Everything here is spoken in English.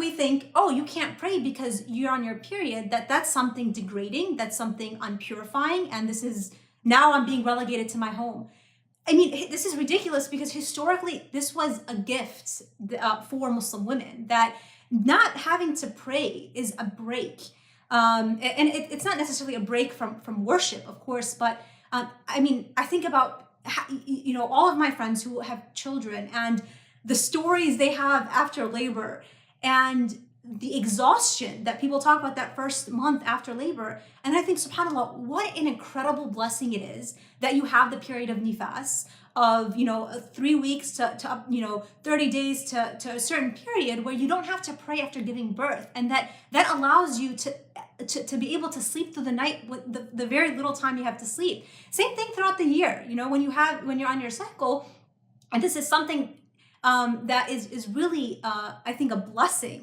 we think, oh, you can't pray because you're on your period, that's something degrading, that's something unpurifying, and this is, now I'm being relegated to my home. I mean, this is ridiculous because historically, this was a gift for Muslim women, that not having to pray is a break. And it's not necessarily a break from worship, of course, but I mean, I think about, you know, all of my friends who have children and the stories they have after labor and the exhaustion that people talk about that first month after labor. And I think, subhanAllah, what an incredible blessing it is that you have the period of nifas, of, you know, 3 weeks to you know, 30 days to a certain period where you don't have to pray after giving birth. And that allows you to be able to sleep through the night with the very little time you have to sleep. Same thing throughout the year, you know, when you're on your cycle. And this is something that is really, I think, a blessing.